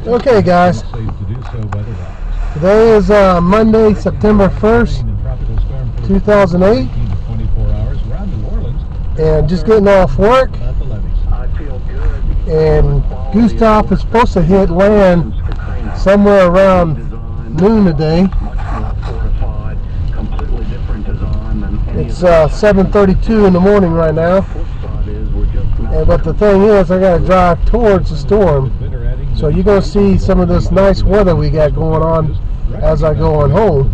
Okay, guys. Today is Monday, September 1st, 2008. And just getting off work. And Gustav is supposed to hit land somewhere around noon today. It's 7:32 in the morning right now. But the thing is, I got to drive towards the storm. So you're going to see some of this nice weather we got going on as I go on home.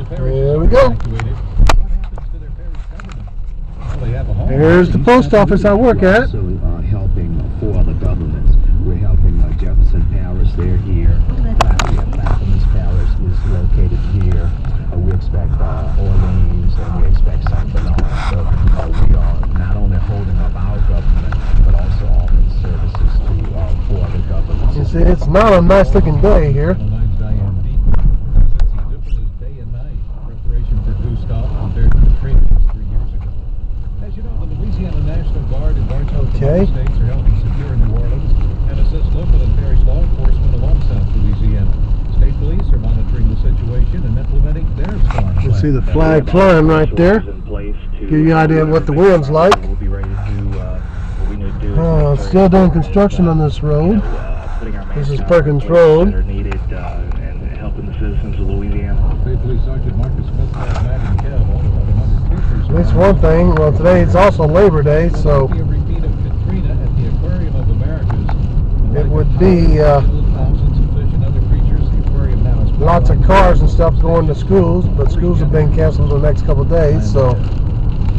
There we go. Here's the post office I work at. So helping four other governments. We're helping Jefferson Parish. They're here. Plaquemines Parish is located here. We expect Orleans, and we expect St. Bernard. So we are not only holding up our government, but also offering services to four other governments. You see, it's not a nice looking day here. Day and night. Preparation for Gustav compared to the training 3 years ago. As you know, the Louisiana National Guard and Baton states are helping secure New Orleans and assist local and parish law enforcement along South Louisiana. State police are monitoring the situation and implementing their storm plan. You see the flag flying right there. Give you an idea of what the wind's like. Still doing construction on this road. This is Perkins Road. At least one thing, well, today is also Labor Day, so it would be lots of cars and stuff going to schools, but schools have been canceled the next couple of days, so.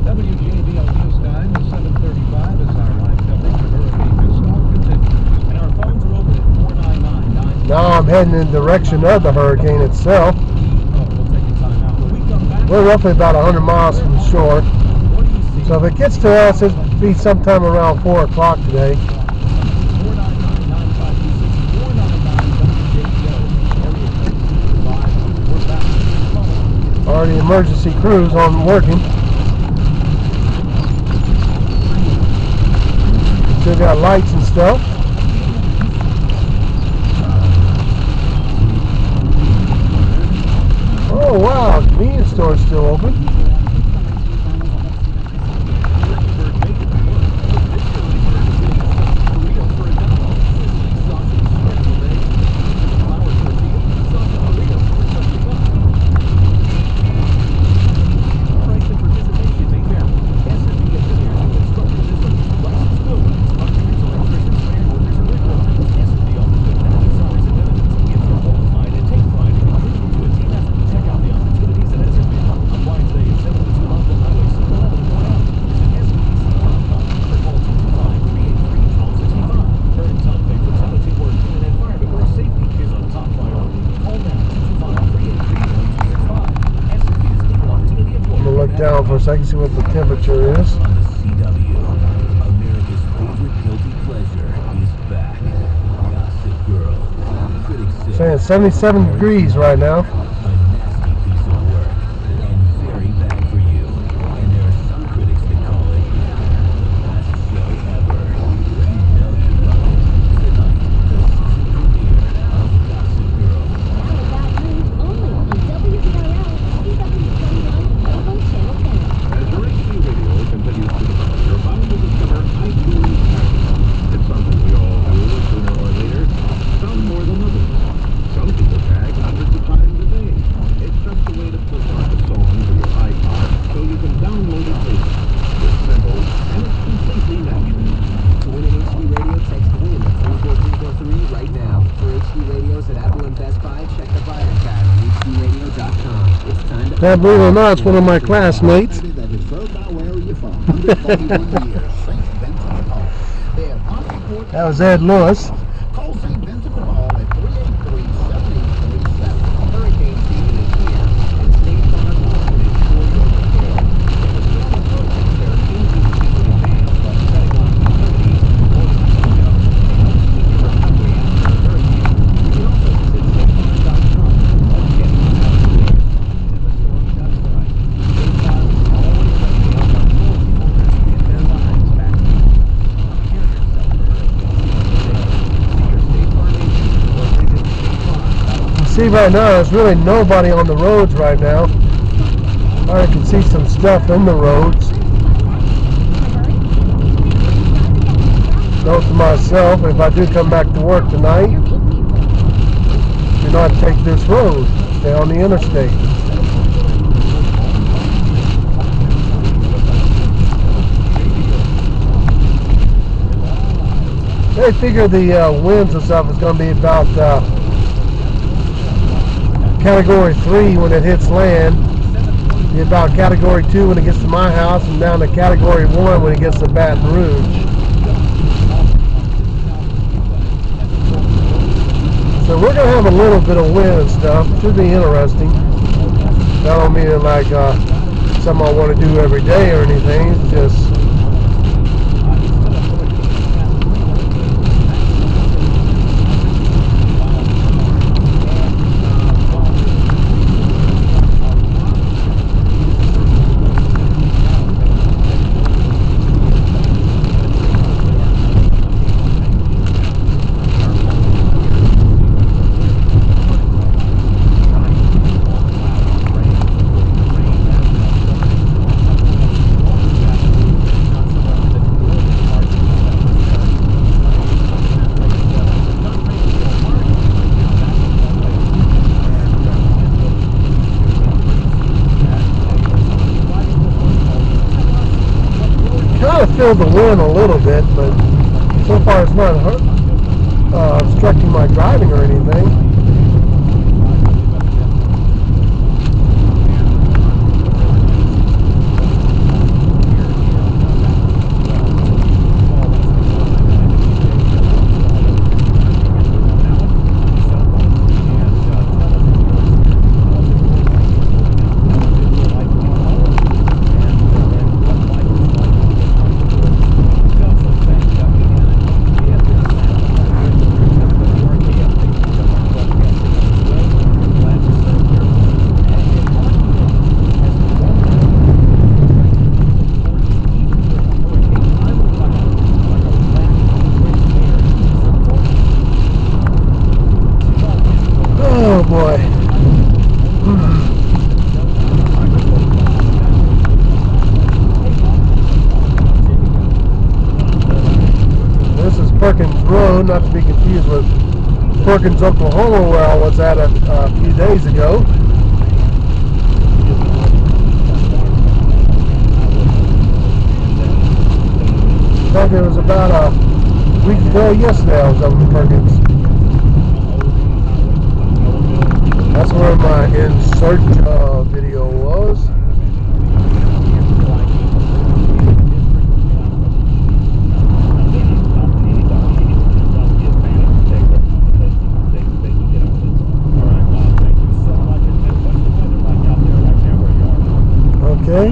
WJBL News Time is 7:35 as our live coverage of Hurricane Gustav continues. And our phones are open at 499. Now I'm heading in the direction of the hurricane itself. We're roughly about 100 miles from the shore. So if it gets to us, it'll be sometime around 4 o'clock today. Already emergency crews on working. Still got lights and stuff. Oh wow, convenience store is still open. Down for a second, see what the temperature is. CW, America's favorite guilty pleasure is back. Gossip Girl. Critics say Saying 77 degrees right now. a nasty piece of work and very bad for you. And there are some critics that call it the best show ever. You know you love it. Tonight, the season premiere of Gossip Girl. Only on WJBL, Channel 10. As your HD radio continues to develop, you're about to discover iTunes Passion. It's something we all do sooner or later, some more than others. Some people tag hundreds of times a day. It's just a way to push out the song to your iPod so you can download it later. It's simple and it's completely natural. To win an HD radio, text WIN to 44343 right now. For HD radios at Apple and Best Buy, check the Vider tab on HDRadio.com. It's time to... Can't believe it or not, it's one of my classmates. That was Ed Lewis. Call St. Vincent de Paul at 383-7837. Hurricane season is here, and State Farm wants to make sure you're prepared. There are easy to keep in advance, but setting off utilities and avoiding the helps keep your recovery after a hurricane. You can also visit statefarm.com to get you out of the way. And if a storm does strike, State Farm is always ready to help our policyholders get their lives back. Prepare yourself for hurricanes. See, right now there's really nobody on the roads right now. I can see some stuff in the roads. Note to myself, if I do come back to work tonight, do not take this road. Stay on the interstate. They figure the winds and stuff is going to be about Category 3 when it hits land, be about Category 2 when it gets to my house, and down to Category 1 when it gets to Baton Rouge. So we're going to have a little bit of wind and stuff. Should be interesting. I don't mean it like something I want to do every day or anything. It's just feel the wind a little bit, but so far it's not obstructing my driving or anything. Oh boy. This is Perkins Road, not to be confused with Perkins, Oklahoma, where I was at a few days ago. In fact, it was about a week ago yesterday I was up in Perkins. That's where my In Search video was. Okay.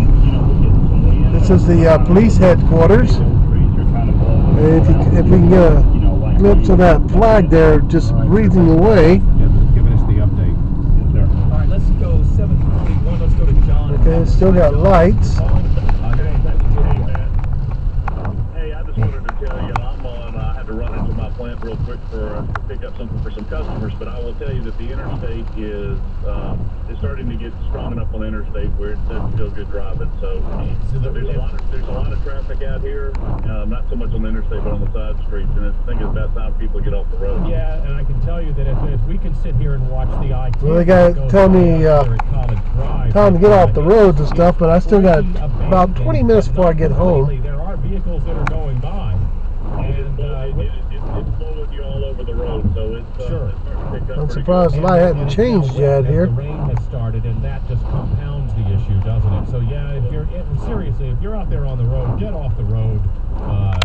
This is the police headquarters. And if we can get a glimpse of that flag there just breathing away. Okay, still got lights. Hey, I just wanted to tell you, I had to run into my plant real quick to pick up something for some customers, but I will tell you that the interstate is starting to get strong enough on the interstate where it doesn't feel good driving. So there's a lot of traffic out here, not so much on the interstate, but on the side streets, and I think it's about time people get off the road. Yeah, and I can tell you that if we can sit here and watch the I-10, well, they got to tell me time to get off the roads and stuff, but I still got about 20 minutes before I get home. There are vehicles that are going by, and it's blowing you all over the road, so it's sure. It's starting to pick up. I'm surprised the light hadn't changed yet here. The rain has started, and that just compounds the issue, doesn't it? So yeah, seriously, if you're out there on the road, get off the road.